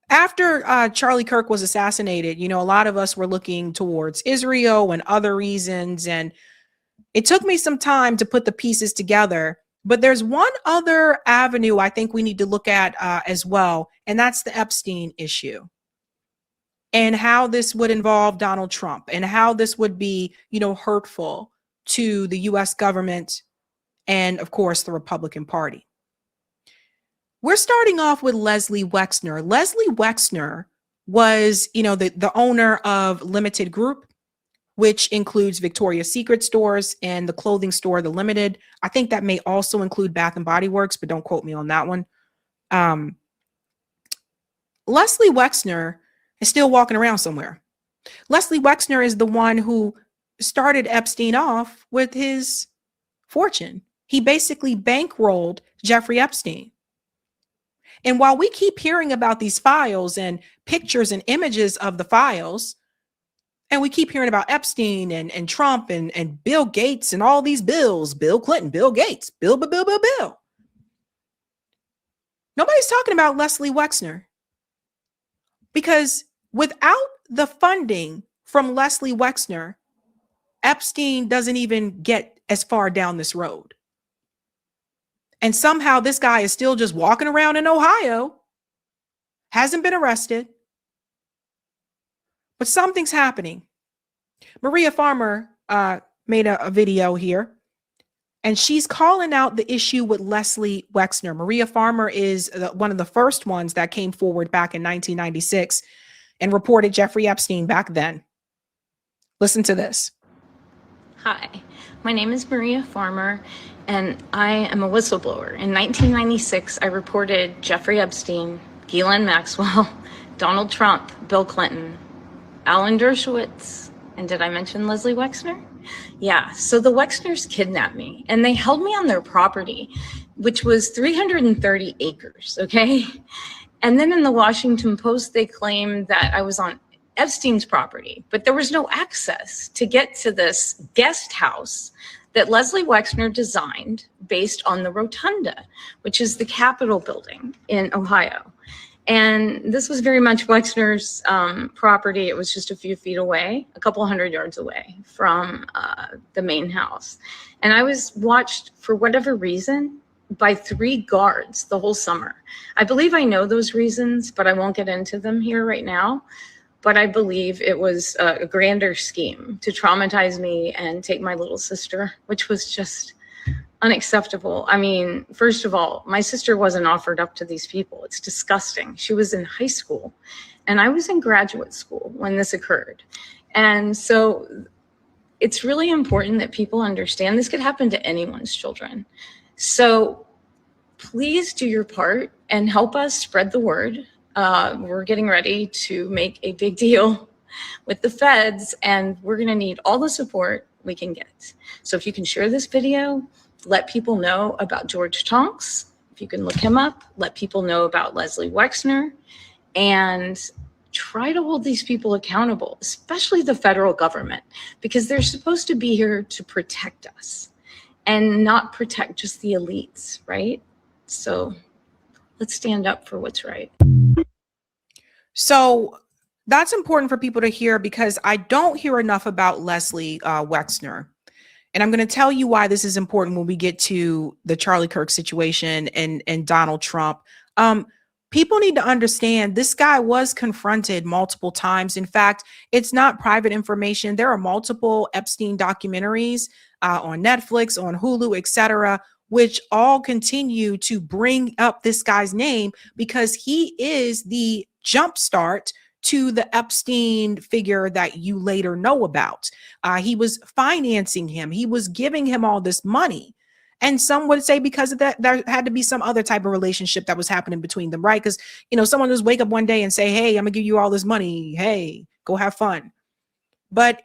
After Charlie Kirk was assassinated, a lot of us were looking towards Israel and other reasons. And it took me some time to put the pieces together. But there's one other avenue I think we need to look at as well. And that's the Epstein issue and how this would involve Donald Trump and how this would be, hurtful to the US government and, of course, the Republican Party. We're starting off with Leslie Wexner. Leslie Wexner was, the owner of Limited Group, which includes Victoria's Secret stores and the clothing store, The Limited. I think that may also include Bath and Body Works, but don't quote me on that one. Leslie Wexner is still walking around somewhere. Leslie Wexner is the one who started Epstein off with his fortune. He basically bankrolled Jeffrey Epstein. And while we keep hearing about these files and pictures and images of the files, and we keep hearing about Epstein and Trump and Bill Gates and all these bills, Bill Clinton, Bill Gates, Bill. Nobody's talking about Leslie Wexner. Because without the funding from Leslie Wexner, Epstein doesn't even get as far down this road. And somehow this guy is still just walking around in Ohio, hasn't been arrested, but something's happening. Maria Farmer made a video here, and she's calling out the issue with Leslie Wexner. Maria Farmer is one of the first ones that came forward back in 1996 and reported Jeffrey Epstein back then. Listen to this. Hi, my name is Maria Farmer, and I am a whistleblower. In 1996, I reported Jeffrey Epstein, Ghislaine Maxwell, Donald Trump, Bill Clinton, Alan Dershowitz, and did I mention Leslie Wexner? Yeah, so the Wexners kidnapped me, and they held me on their property, which was 330 acres, okay? And then in the Washington Post, they claimed that I was on Epstein's property, but there was no access to get to this guest house that Leslie Wexner designed based on the Rotunda, which is the Capitol building in Ohio. And this was very much Wexner's property. It was just a few feet away, a couple hundred yards away from the main house. And I was watched for whatever reason by 3 guards the whole summer. I believe I know those reasons, but I won't get into them here right now. But I believe it was a grander scheme to traumatize me and take my little sister, which was just unacceptable. I mean, first of all, my sister wasn't offered up to these people. It's disgusting. She was in high school and I was in graduate school when this occurred. And so it's really important that people understand this could happen to anyone's children. So please do your part and help us spread the word. We're getting ready to make a big deal with the feds, and we're going to need all the support we can get. So if you can share this video, let people know about George Tonks. If you can look him up, let people know about Leslie Wexner, and try to hold these people accountable, especially the federal government, because they're supposed to be here to protect us and not protect just the elites, right? So let's stand up for what's right. So that's important for people to hear because I don't hear enough about Leslie Wexner. And I'm going to tell you why this is important when we get to the Charlie Kirk situation and Donald Trump. People need to understand this guy was confronted multiple times. In fact, it's not private information. There are multiple Epstein documentaries on Netflix, on Hulu, etc., which all continue to bring up this guy's name because he is the jumpstart to the Epstein figure that you later know about. He was financing him. He was giving him all this money. And some would say because of that, there had to be some other type of relationship that was happening between them, right? Because, someone just wake up one day and say, hey, I'm gonna give you all this money. Hey, go have fun. But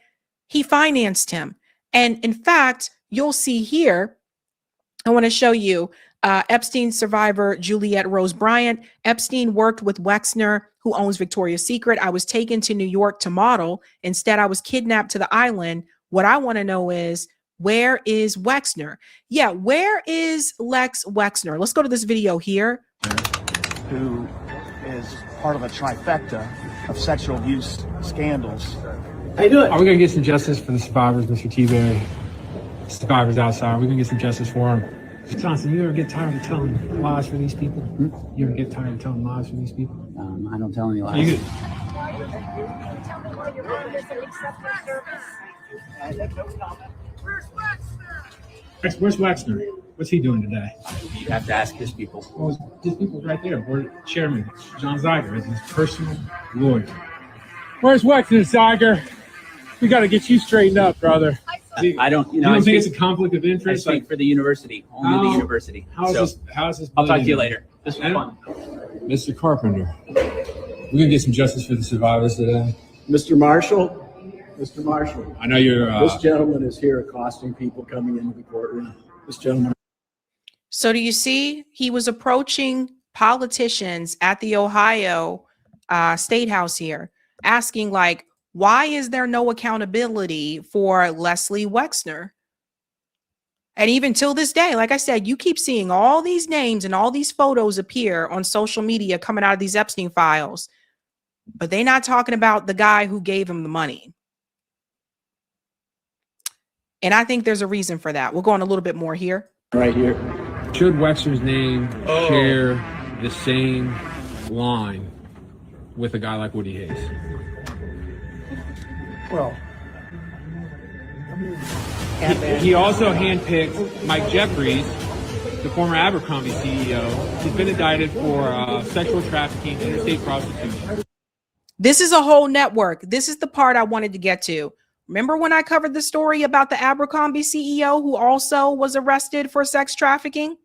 he financed him. And in fact, you'll see here, I want to show you Epstein survivor Juliette Rose Bryant. Epstein worked with Wexner, who owns Victoria's Secret. I was taken to New York to model. Instead, I was kidnapped to the island. What I want to know is, where is Wexner? Yeah, where is Lex Wexner? Let's go to this video here. who is part of a trifecta of sexual abuse scandals. How you doing? Are we gonna get some justice for the survivors, Mr. T-Berry? Survivors outside. We're gonna get some justice for them. Johnson, you ever get tired of telling lies for these people? You ever get tired of telling lies for these people? I don't tell any lies. Where's Wexner? What's he doing today? You have to ask his people. Well, his people's right there. Board Chairman John Zeiger is his personal lawyer. Where's Wexner, Zeiger? We got to get you straightened up, brother. I don't, you don't think it's a conflict of interest? I speak for the university, only the university. How's this? I'll talk to you later. This was fun. Mr. Carpenter, we're gonna get some justice for the survivors today. Mr. Marshall, I know you're. this gentleman is here accosting people coming into the courtroom. This gentleman. So do you see? He was approaching politicians at the Ohio State House here, asking like, why is there no accountability for Leslie Wexner? And even till this day, like I said, you keep seeing all these names and all these photos appear on social media coming out of these Epstein files, but they're not talking about the guy who gave him the money. And I think there's a reason for that. We'll go on a little bit more here. Right here. Should Wexner's name share the same line with a guy like Woody Hayes? Well, He also handpicked Mike Jeffries, the former Abercrombie CEO. He's been indicted for sexual trafficking, interstate prostitution. This is a whole network. This is the part I wanted to get to. Remember when I covered the story about the Abercrombie CEO who also was arrested for sex trafficking?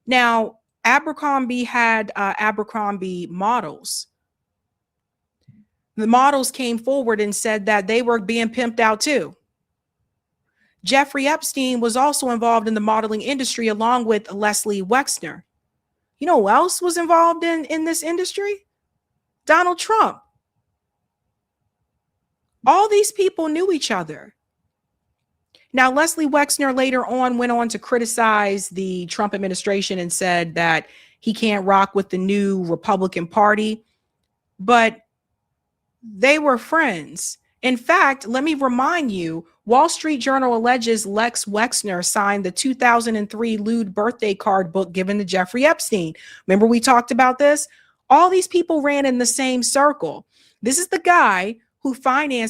Now, Abercrombie had Abercrombie models. The models came forward and said that they were being pimped out too. Jeffrey Epstein was also involved in the modeling industry along with Leslie Wexner. You know who else was involved in this industry? Donald Trump. All these people knew each other. Now, Leslie Wexner later on went on to criticize the Trump administration and said that he can't rock with the new Republican Party, but they were friends. In fact, let me remind you, Wall Street Journal alleges Lex Wexner signed the 2003 lewd birthday card book given to Jeffrey Epstein. Remember we talked about this? All these people ran in the same circle. This is the guy who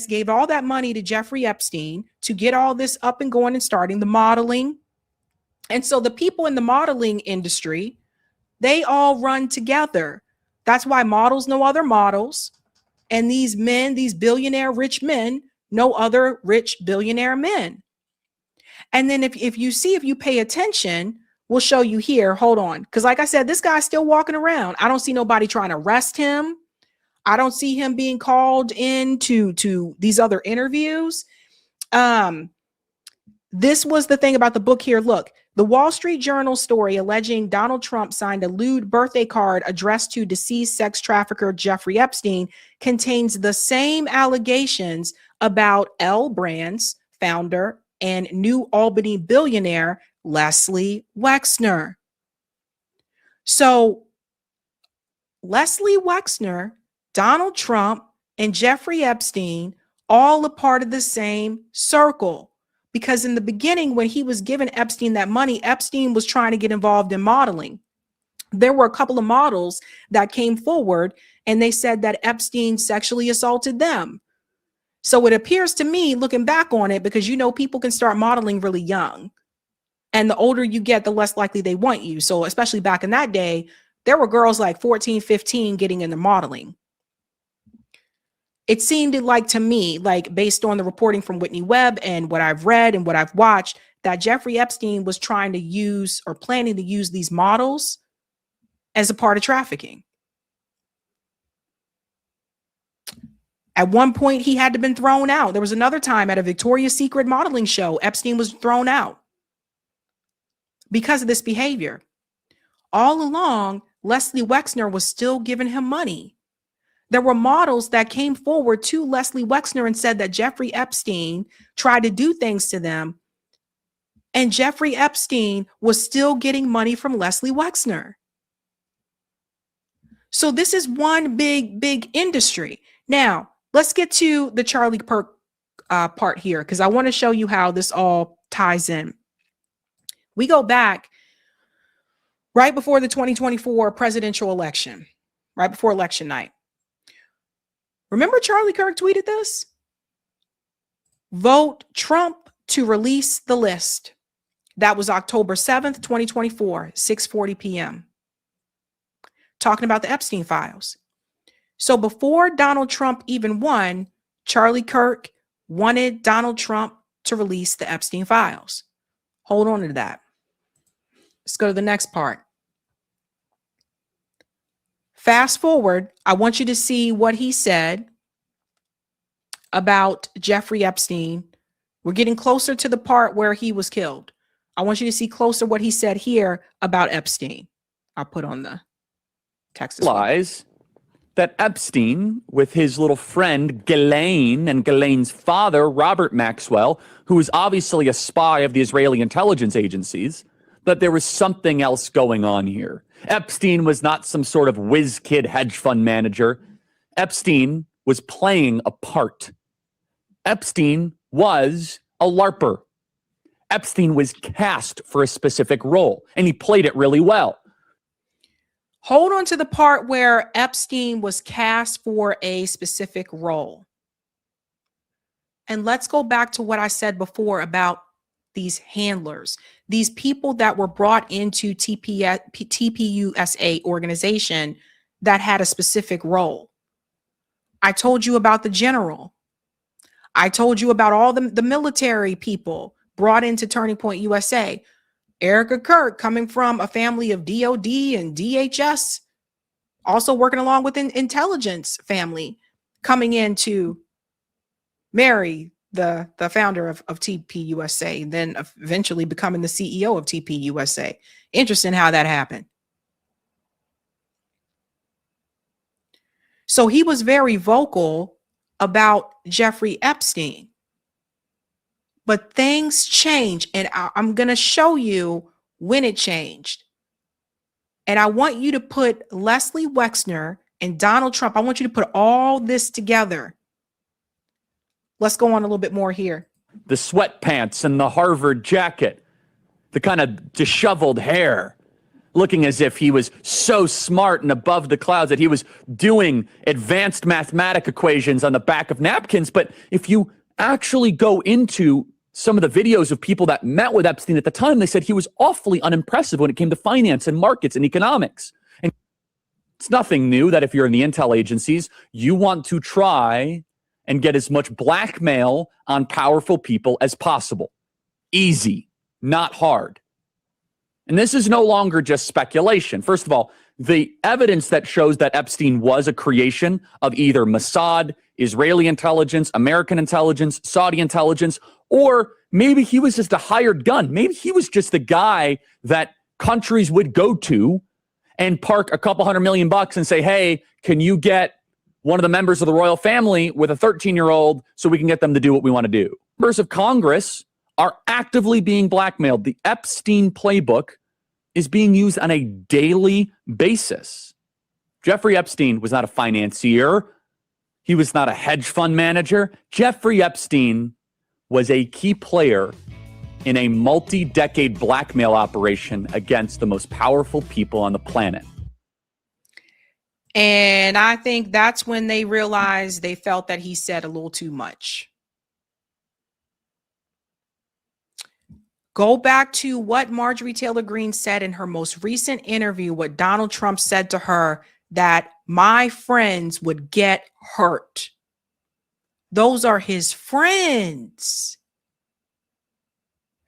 gave all that money to Jeffrey Epstein to get all this up and going and starting the modeling. And so the people in the modeling industry, they all run together. That's why models know other models. And these men, these billionaire rich men, know other rich billionaire men. And then if you pay attention, we'll show you here. Hold on. Because like I said, this guy's still walking around. I don't see nobody trying to arrest him. I don't see him being called into these other interviews. This was the thing about the book here. Look, the Wall Street Journal story alleging Donald Trump signed a lewd birthday card addressed to deceased sex trafficker Jeffrey Epstein contains the same allegations about L Brands founder and New Albany billionaire Leslie Wexner. So Leslie Wexner, Donald Trump, and Jeffrey Epstein all a part of the same circle. Because in the beginning, when he was giving Epstein that money, Epstein was trying to get involved in modeling. There were a couple of models that came forward and they said that Epstein sexually assaulted them. So it appears to me, looking back on it, because you know people can start modeling really young. And the older you get, the less likely they want you. So especially back in that day, there were girls like 14, 15 getting into modeling. It seemed like to me, like based on the reporting from Whitney Webb and what I've read and what I've watched, that Jeffrey Epstein was trying to use or planning to use these models as a part of trafficking. At one point, he had to been thrown out. There was another time at a Victoria's Secret modeling show, Epstein was thrown out because of this behavior. All along, Leslie Wexner was still giving him money. There were models that came forward to Leslie Wexner and said that Jeffrey Epstein tried to do things to them. And Jeffrey Epstein was still getting money from Leslie Wexner. So this is one big industry. Now, let's get to the Charlie Kirk part here, because I want to show you how this all ties in. We go back right before the 2024 presidential election, right before election night. Remember Charlie Kirk tweeted this? Vote Trump to release the list. That was October 7th, 2024, 6:40 p.m. Talking about the Epstein files. So before Donald Trump even won, Charlie Kirk wanted Donald Trump to release the Epstein files. Hold on to that. Let's go to the next part. Fast forward, I want you to see what he said about Jeffrey Epstein. We're getting closer to the part where he was killed. I want you to see closer what he said here about Epstein. I'll put on the text as well. Lies that Epstein, with his little friend Ghislaine and Ghislaine's father, Robert Maxwell, who was obviously a spy of the Israeli intelligence agencies, that there was something else going on here. Epstein was not some sort of whiz kid hedge fund manager. Epstein was playing a part. Epstein was a LARPer. Epstein was cast for a specific role, and he played it really well. Hold on to the part where Epstein was cast for a specific role. And let's go back to what I said before about these handlers, these people that were brought into TPUSA organization that had a specific role. I told you about the general. I told you about all the military people brought into Turning Point USA. Erica Kirk, coming from a family of DOD and DHS, also working along with an intelligence family, coming in to marry the founder of TPUSA, then eventually becoming the CEO of TPUSA. Interesting how that happened. So he was very vocal about Jeffrey Epstein. But things change, and I'm going to show you when it changed. And I want you to put Leslie Wexner and Donald Trump. I want you to put all this together. Let's go on a little bit more here. The sweatpants and the Harvard jacket, the kind of disheveled hair, looking as if he was so smart and above the clouds that he was doing advanced mathematic equations on the back of napkins. But if you actually go into some of the videos of people that met with Epstein at the time, they said he was awfully unimpressive when it came to finance and markets and economics. And it's nothing new that if you're in the intel agencies, you want to try and get as much blackmail on powerful people as possible. Easy, not hard. And this is no longer just speculation. First of all, the evidence that shows that Epstein was a creation of either Mossad, Israeli intelligence, American intelligence, Saudi intelligence, or maybe he was just a hired gun. Maybe he was just the guy that countries would go to and park a couple $100 million and say, hey, can you get one of the members of the royal family with a 13-year-old so we can get them to do what we want to do? Members of Congress are actively being blackmailed. The Epstein playbook is being used on a daily basis. Jeffrey Epstein was not a financier. He was not a hedge fund manager. Jeffrey Epstein was a key player in a multi-decade blackmail operation against the most powerful people on the planet. And I think that's when they realized they felt that he said a little too much. Go back to what Marjorie Taylor Greene said in her most recent interview, what Donald Trump said to her, that my friends would get hurt. Those are his friends.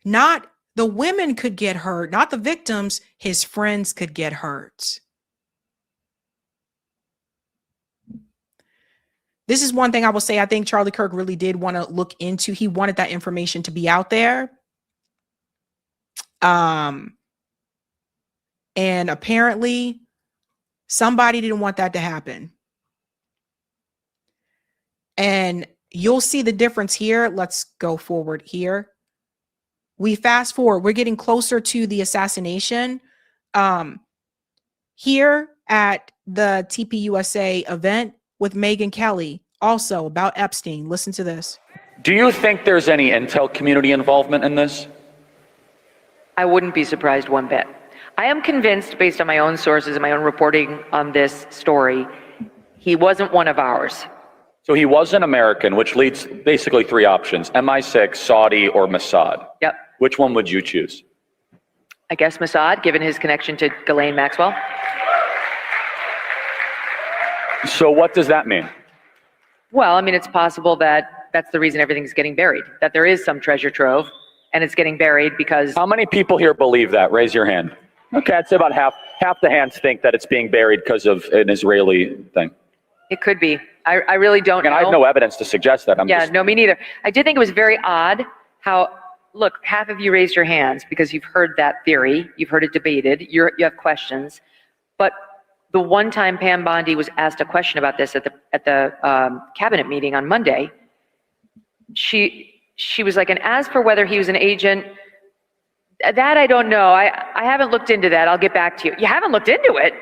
Not the women could get hurt, not the victims. His friends could get hurt. This is one thing I will say. I think Charlie Kirk really did want to look into. He wanted that information to be out there. And apparently somebody didn't want that to happen. And you'll see the difference here. Let's go forward here. We fast forward. We're getting closer to the assassination. Here at the TPUSA event with Megyn Kelly, also about Epstein. Listen to this. Do you think there's any intel community involvement in this? I wouldn't be surprised one bit. I am convinced, based on my own sources and my own reporting on this story, he wasn't one of ours. So he was an American, which leads basically three options: MI6, Saudi, or Mossad. Yep. Which one would you choose? I guess Mossad, given his connection to Ghislaine Maxwell. So what does that mean? Well, I mean, it's possible that that's the reason everything's getting buried, that there is some treasure trove and it's getting buried because... How many people here believe that? Raise your hand. Okay, I'd say about half the hands think that it's being buried because of an Israeli thing. It could be. I really don't know. And I have no evidence to suggest that. No, me neither. I did think it was very odd how, look, half of you raised your hands because you've heard that theory, you've heard it debated, you have questions, but the one time Pam Bondi was asked a question about this at the cabinet meeting on Monday, she was like, and as for whether he was an agent, that I don't know. I haven't looked into that. I'll get back to you. You haven't looked into it?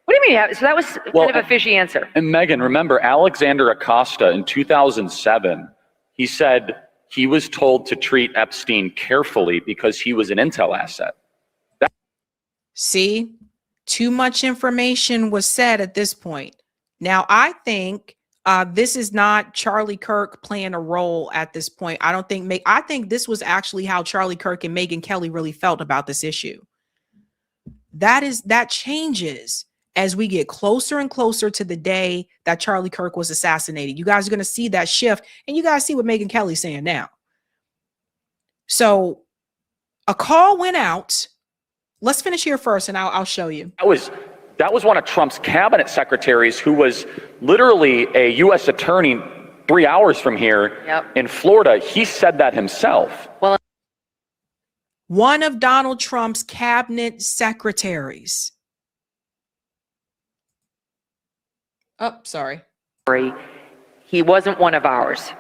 What do you mean? So that was kind of a fishy answer. And Megan, remember Alexander Acosta in 2007, he said he was told to treat Epstein carefully because he was an intel asset. See, too much information was said at this point. Now, I think this is not Charlie Kirk playing a role at this point. I think this was actually how Charlie Kirk and Megyn Kelly really felt about this issue. That changes as we get closer and closer to the day that Charlie Kirk was assassinated. You guys are going to see that shift, and you guys see what Megyn Kelly's saying now. So a call went out. Let's finish here first, and I'll show you. That was one of Trump's cabinet secretaries who was literally a U.S. attorney 3 hours from here in Florida. He said that himself. Well, one of Donald Trump's cabinet secretaries. Oh, sorry. He wasn't one of ours.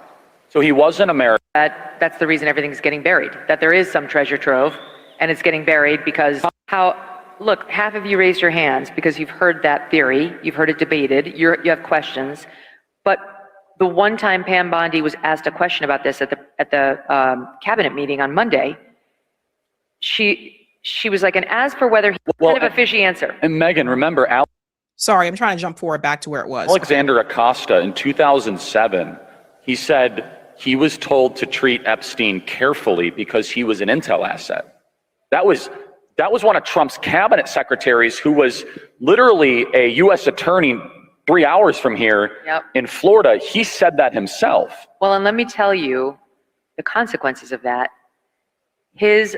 So he was an American. That's the reason everything's getting buried, that there is some treasure trove and it's getting buried because look, half of you raised your hands because you've heard that theory, you've heard it debated, you have questions, but the one time Pam Bondi was asked a question about this at the cabinet meeting on Monday, she was like, and as for whether he kind of a fishy answer. And Megan, remember Sorry, I'm trying to jump forward back to where it was. Alexander Acosta in 2007, he said he was told to treat Epstein carefully because he was an intel asset. That was one of Trump's cabinet secretaries who was literally a U.S. attorney 3 hours from here in Florida. He said that himself. Well, and let me tell you the consequences of that. His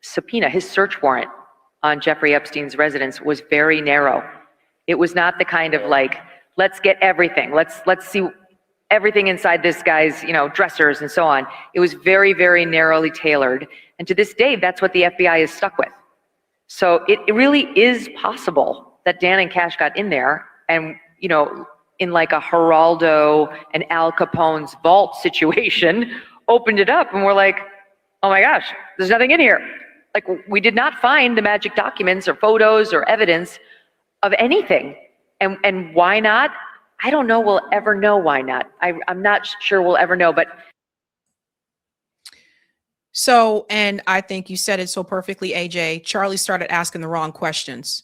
subpoena, his search warrant on Jeffrey Epstein's residence was very narrow. It was not the kind of like, let's get everything. Let's see everything inside this guy's, dressers and so on. It was very, very narrowly tailored. And to this day, that's what the FBI is stuck with. So it really is possible that Dan and Cash got in there and, in like a Geraldo and Al Capone's vault situation, opened it up and we're like, oh my gosh, there's nothing in here. Like, we did not find the magic documents or photos or evidence of anything. And why not? I don't know we'll ever know why not. I'm not sure we'll ever know, but. So, and I think you said it so perfectly, AJ, Charlie started asking the wrong questions.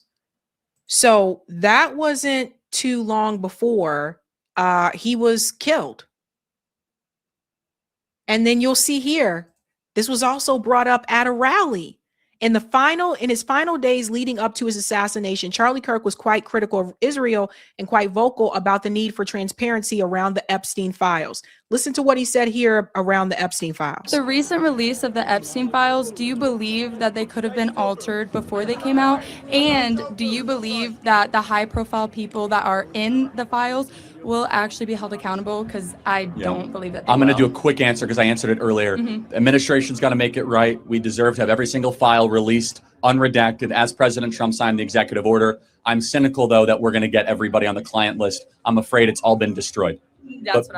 So that wasn't too long before he was killed. And then you'll see here, this was also brought up at a rally. In his final days leading up to his assassination, Charlie Kirk was quite critical of Israel and quite vocal about the need for transparency around the Epstein files. Listen to what he said here around the Epstein files. The recent release of the Epstein files, do you believe that they could have been altered before they came out? And do you believe that the high-profile people that are in the files will actually be held accountable? Because I don't believe that they I'm going to will. do a quick answer because I answered it earlier. Administration's got to make it right. We deserve to have every single file released, unredacted, as President Trump signed the executive order. I'm cynical, though, that we're going to get everybody on the client list. I'm afraid it's all been destroyed.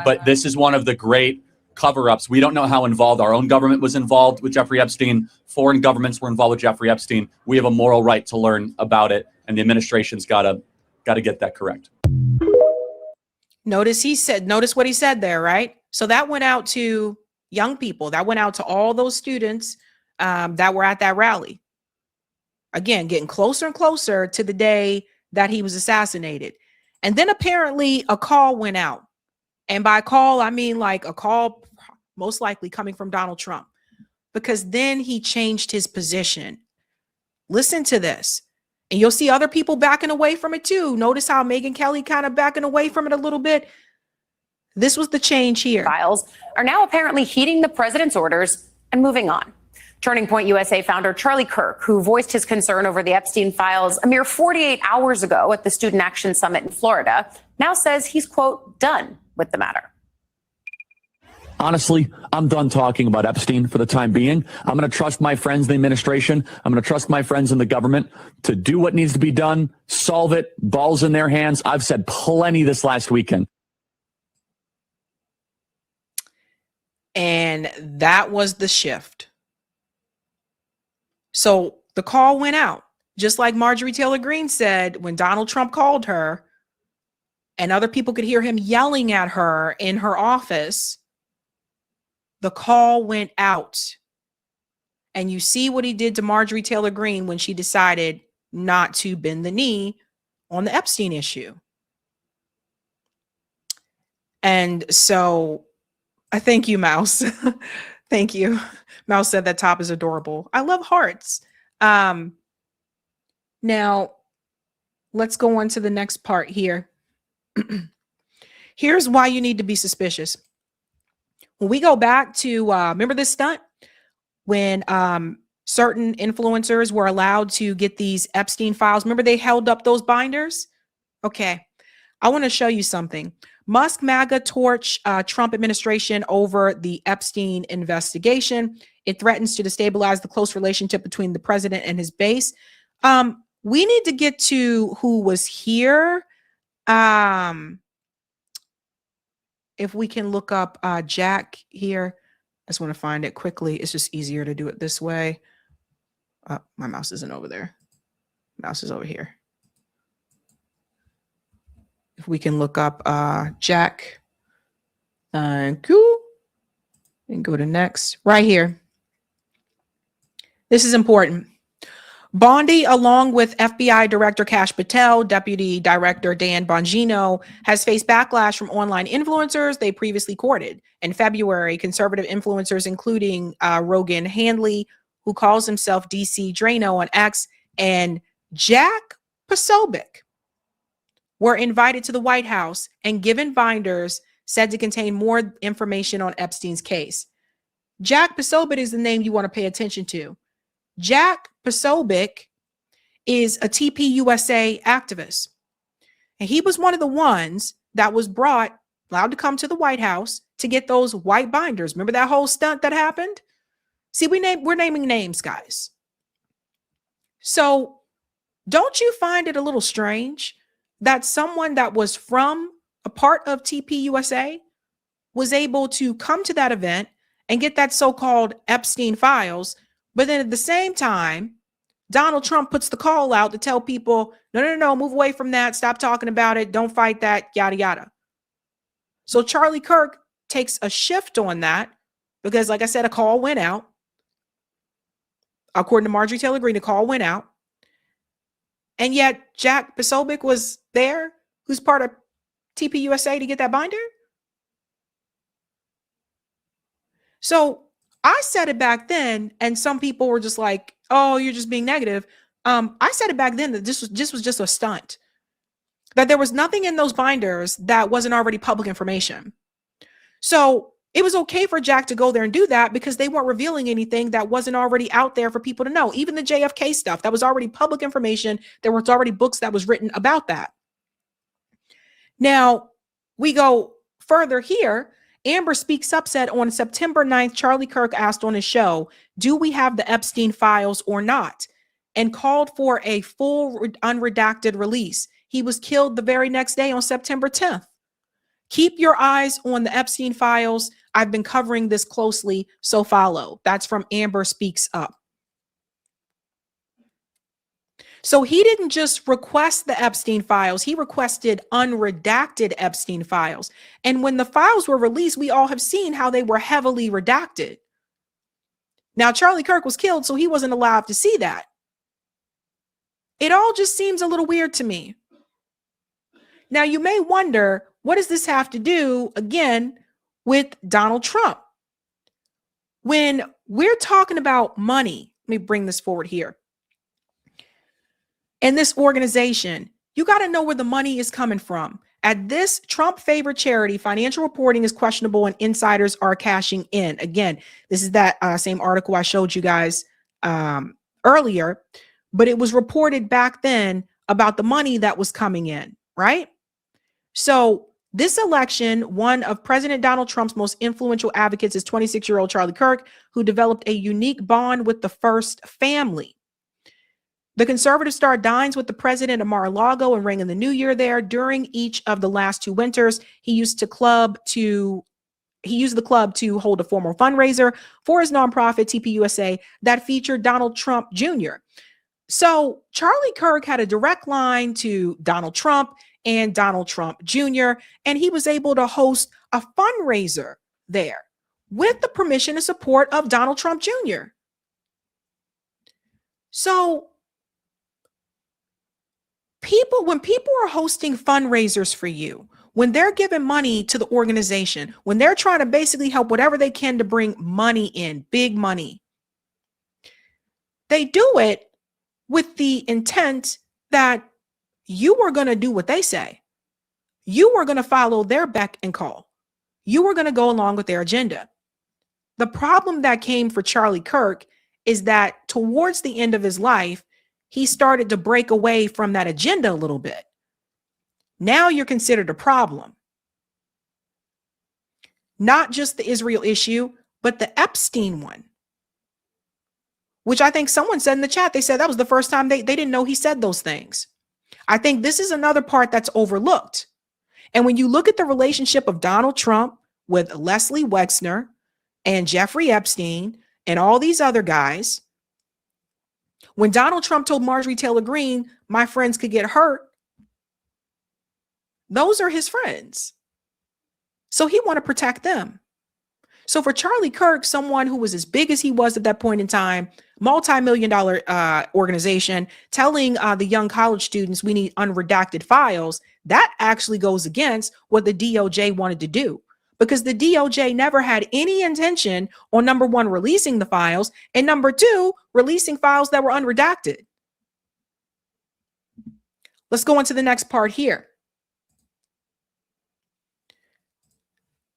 But this is one of the great cover-ups. We don't know how involved our own government was involved with Jeffrey Epstein. Foreign governments were involved with Jeffrey Epstein. We have a moral right to learn about it, and the administration's got to Got to get that correct. Notice what he said there, right? So that went out to young people. That went out to all those students that were at that rally. Again, getting closer and closer to the day that he was assassinated. And then apparently a call went out. And by call, I mean like a call most likely coming from Donald Trump, because then he changed his position. Listen to this. And you'll see other people backing away from it too. Notice how Megyn Kelly kind of backing away from it a little bit. This was the change here. Files are now apparently heeding the president's orders and moving on. Turning Point USA founder Charlie Kirk, who voiced his concern over the Epstein files a mere 48 hours ago at the Student Action Summit in Florida, now says he's, quote, done with the matter. Honestly, I'm done talking about Epstein for the time being. I'm going to trust my friends in the administration. I'm going to trust my friends in the government to do what needs to be done, solve it, balls in their hands. I've said plenty this last weekend. And that was the shift. So the call went out, just like Marjorie Taylor Greene said when Donald Trump called her and other people could hear him yelling at her in her office. The call went out. And you see what he did to Marjorie Taylor Greene when she decided not to bend the knee on the Epstein issue. And so I thank you, Mouse. Thank you. Mouse said that top is adorable. I love hearts. Now, let's go on to the next part here. Here's why you need to be suspicious. When we go back to, remember this stunt? When certain influencers were allowed to get these Epstein files. Remember they held up those binders? Okay. I want to show you something. Musk MAGA torch Trump administration over the Epstein investigation. It threatens to destabilize the close relationship between the president and his base. We need to get to who was here. If we can look up Jack here. I just want to find it quickly. It's just easier to do it this way. My mouse isn't over there. Mouse is over here. If we can look up Jack. Thank you. And go to next. Right here. This is important. Bondi, along with FBI Director Kash Patel, Deputy Director Dan Bongino, has faced backlash from online influencers they previously courted. In February, conservative influencers, including Rogan Handley, who calls himself DC Drano on X, and Jack Posobiec, were invited to the White House and given binders said to contain more information on Epstein's case. Jack Posobiec is the name you want to pay attention to. Jack Posobiec is a TPUSA activist. And he was one of the ones that was allowed to come to the White House to get those white binders. Remember that whole stunt that happened? See, we're naming names, guys. So don't you find it a little strange that someone that was from a part of TPUSA was able to come to that event and get that so-called Epstein files? But then at the same time, Donald Trump puts the call out to tell people, no, move away from that. Stop talking about it. Don't fight that, yada, yada. So Charlie Kirk takes a shift on that because, like I said, a call went out. According to Marjorie Taylor Greene, the call went out. And yet Jack Posobiec was there, who's part of TPUSA, to get that binder. So I said it back then, and some people were just like, oh, you're just being negative. I said it back then that this was just a stunt, that there was nothing in those binders that wasn't already public information. So it was okay for Jack to go there and do that because they weren't revealing anything that wasn't already out there for people to know. Even the JFK stuff, that was already public information. There was already books that was written about that. Now, we go further here. Amber Speaks Up said on September 9th, Charlie Kirk asked on his show, do we have the Epstein files or not? And called for a full unredacted release. He was killed the very next day on September 10th. Keep your eyes on the Epstein files. I've been covering this closely, so follow. That's from Amber Speaks Up. So he didn't just request the Epstein files, he requested unredacted Epstein files. And when the files were released, we all have seen how they were heavily redacted. Now, Charlie Kirk was killed, so he wasn't allowed to see that. It all just seems a little weird to me. Now, you may wonder, what does this have to do, again, with Donald Trump? When we're talking about money, let me bring this forward here. In this organization, you got to know where the money is coming from. At this Trump-favored charity, financial reporting is questionable and insiders are cashing in. Again, this is that same article I showed you guys earlier, but it was reported back then about the money that was coming in, right? So this election, one of President Donald Trump's most influential advocates is 26-year-old Charlie Kirk, who developed a unique bond with the first family. The conservative star dines with the president of Mar-a-Lago and rang in the new year there. During each of the last 2 winters, he used the club to hold a formal fundraiser for his nonprofit TPUSA that featured Donald Trump Jr. So Charlie Kirk had a direct line to Donald Trump and Donald Trump Jr., and he was able to host a fundraiser there with the permission and support of Donald Trump Jr. So when people are hosting fundraisers for you, when they're giving money to the organization, when they're trying to basically help whatever they can to bring money in, big money, they do it with the intent that you are going to do what they say. You are going to follow their beck and call. You are going to go along with their agenda. The problem that came for Charlie Kirk is that towards the end of his life, he started to break away from that agenda a little bit. Now you're considered a problem. Not just the Israel issue, but the Epstein one, which I think someone said in the chat, they said that was the first time they didn't know he said those things. I think this is another part that's overlooked. And when you look at the relationship of Donald Trump with Leslie Wexner and Jeffrey Epstein and all these other guys, when Donald Trump told Marjorie Taylor Greene, my friends could get hurt, those are his friends. So he want to protect them. So for Charlie Kirk, someone who was as big as he was at that point in time, multi-million-dollar organization, telling the young college students we need unredacted files, that actually goes against what the DOJ wanted to do. Because the DOJ never had any intention on, number one, releasing the files, and number two, releasing files that were unredacted. Let's go into the next part here.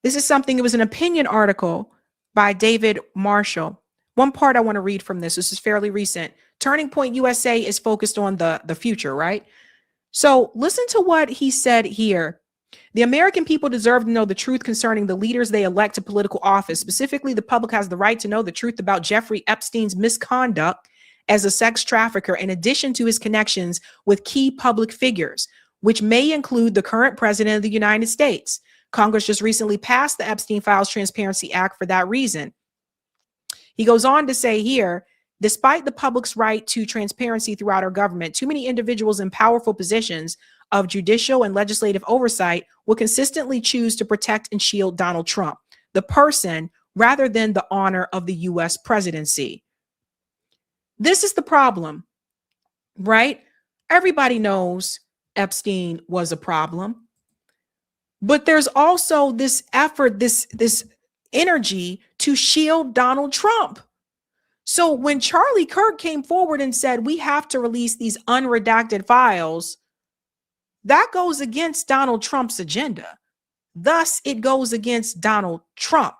This is something, it was an opinion article by David Marshall. One part I want to read from this. This is fairly recent. Turning Point USA is focused on the future, right? So listen to what he said here. The American people deserve to know the truth concerning the leaders they elect to political office. Specifically, the public has the right to know the truth about Jeffrey Epstein's misconduct as a sex trafficker, in addition to his connections with key public figures, which may include the current president of the United States. Congress just recently passed the Epstein Files Transparency Act for that reason. He goes on to say here, despite the public's right to transparency throughout our government, too many individuals in powerful positions of judicial and legislative oversight will consistently choose to protect and shield Donald Trump, the person, rather than the honor of the U.S. presidency. This is the problem, right? Everybody knows Epstein was a problem. But there's also this effort, this energy to shield Donald Trump. So when Charlie Kirk came forward and said, we have to release these unredacted files, that goes against Donald Trump's agenda. Thus, it goes against Donald Trump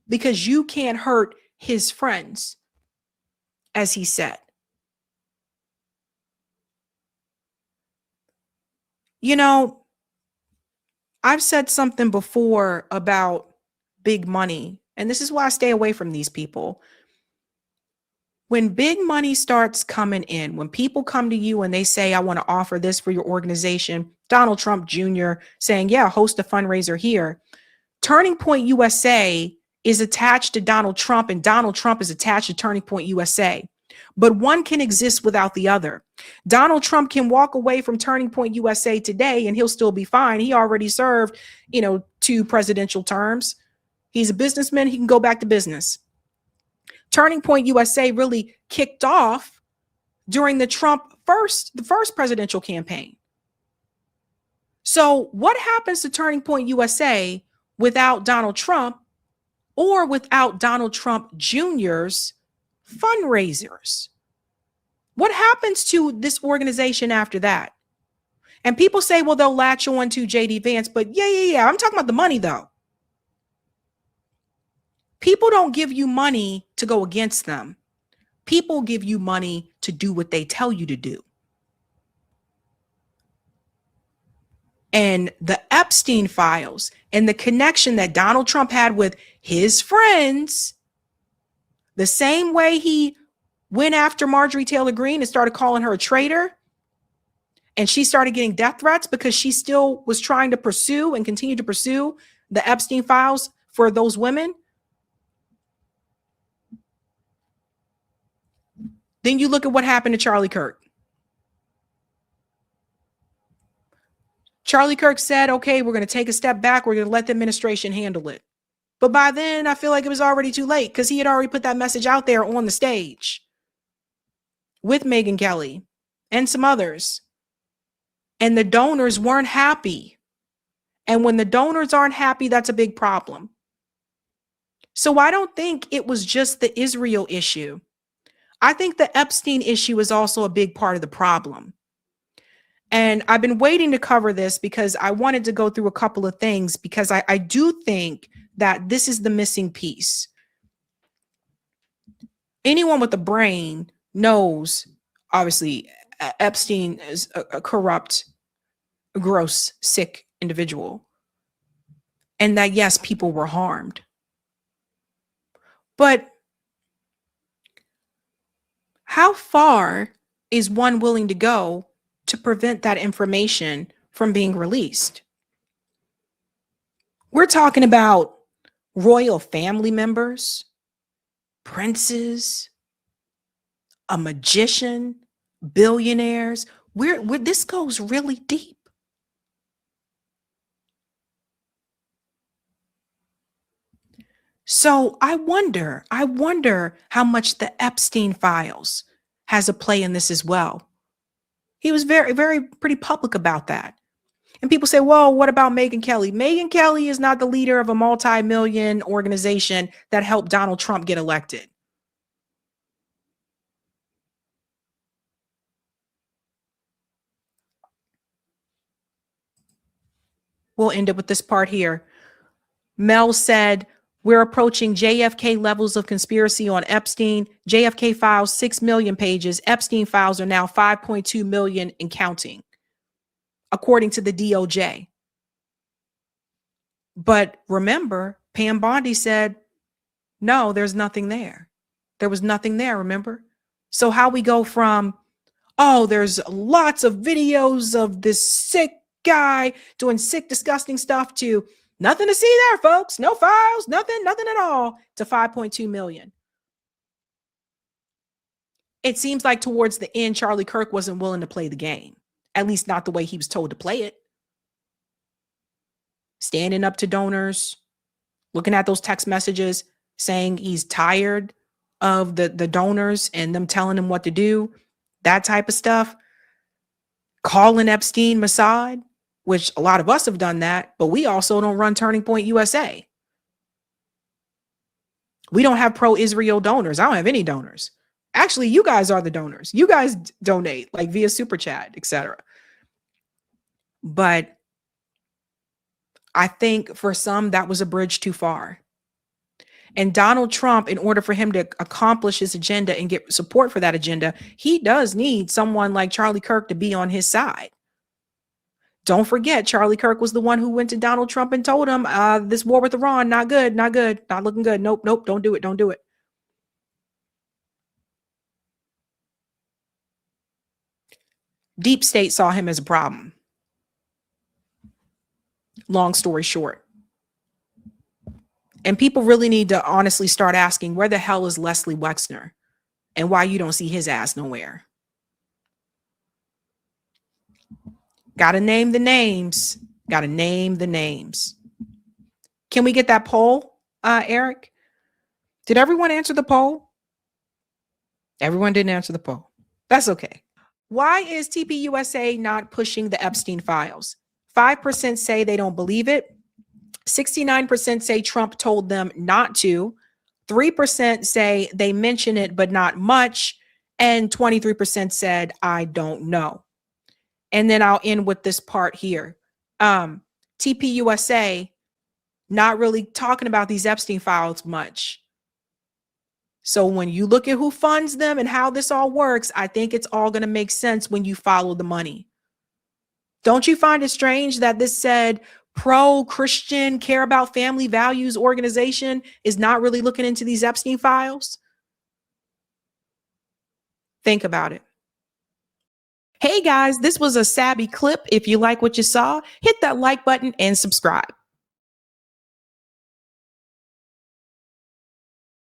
because you can't hurt his friends, as he said. You know, I've said something before about big money, and this is why I stay away from these people. When big money starts coming in, when people come to you and they say, I want to offer this for your organization, Donald Trump Jr. saying, yeah, host a fundraiser here. Turning Point USA is attached to Donald Trump, and Donald Trump is attached to Turning Point USA. but one can exist without the other. Donald Trump can walk away from Turning Point USA today and he'll still be fine. He already served, 2 presidential terms. He's a businessman. He can go back to business. Turning Point USA really kicked off during the first presidential campaign. So what happens to Turning Point USA without Donald Trump or without Donald Trump Jr.'s fundraisers? What happens to this organization after that? And people say, well, they'll latch on to JD Vance, but yeah. I'm talking about the money though. People don't give you money to go against them. People give you money to do what they tell you to do. And the Epstein files and the connection that Donald Trump had with his friends, the same way he went after Marjorie Taylor Greene and started calling her a traitor, and she started getting death threats because she still was trying to pursue and continue to pursue the Epstein files for those women. Then you look at what happened to Charlie Kirk. Charlie Kirk said, okay, we're going to take a step back. We're going to let the administration handle it. But by then, I feel like it was already too late because he had already put that message out there on the stage with Megyn Kelly and some others. And the donors weren't happy. And when the donors aren't happy, that's a big problem. So I don't think it was just the Israel issue. I think the Epstein issue is also a big part of the problem. And I've been waiting to cover this because I wanted to go through a couple of things because I do think that this is the missing piece. Anyone with a brain knows, obviously, Epstein is a corrupt, gross, sick individual. And that, yes, people were harmed. But how far is one willing to go to prevent that information from being released? We're talking about royal family members, princes, a magician, billionaires. This goes really deep. So I wonder how much the Epstein files has a play in this as well. He was pretty public about that. And people say, well, what about Megyn Kelly? Megyn Kelly is not the leader of a multi-million organization that helped Donald Trump get elected. We'll end up with this part here. Mel said, we're approaching JFK levels of conspiracy on Epstein. JFK files 6 million pages. Epstein files are now 5.2 million and counting, according to the DOJ. But remember, Pam Bondi said, no, there's nothing there. There was nothing there, remember? So how we go from, oh, there's lots of videos of this sick guy doing sick, disgusting stuff to nothing to see there, folks. No files, nothing at all, to 5.2 million. It seems like towards the end, Charlie Kirk wasn't willing to play the game, at least not the way he was told to play it. Standing up to donors, looking at those text messages, saying he's tired of the donors and them telling him what to do, that type of stuff. Calling Epstein Mossad, which a lot of us have done that, but we also don't run Turning Point USA. We don't have pro-Israel donors. I don't have any donors. Actually, you guys are the donors. You guys donate like via Super Chat, etc. But I think for some, that was a bridge too far. And Donald Trump, in order for him to accomplish his agenda and get support for that agenda, he does need someone like Charlie Kirk to be on his side. Don't forget, Charlie Kirk was the one who went to Donald Trump and told him, this war with Iran, not good, not looking good. Nope, don't do it. Deep State saw him as a problem. Long story short. And people really need to honestly start asking, where the hell is Leslie Wexner? and why you don't see his ass nowhere. Gotta name the names. Gotta name the names. Can we get that poll, Eric? Did everyone answer the poll? Everyone didn't answer the poll. That's okay. Why is TPUSA not pushing the Epstein files? 5% say they don't believe it. 69% say Trump told them not to. 3% say they mention it, but not much. And 23% said, I don't know. And then I'll end with this part here. TPUSA not really talking about these Epstein files much. So when you look at who funds them and how this all works, I think it's all going to make sense when you follow the money. Don't you find it strange that this said pro-Christian, care about family values organization is not really looking into these Epstein files? Think about it. Hey guys, this was a Sabby clip. If you like what you saw, hit that like button and subscribe.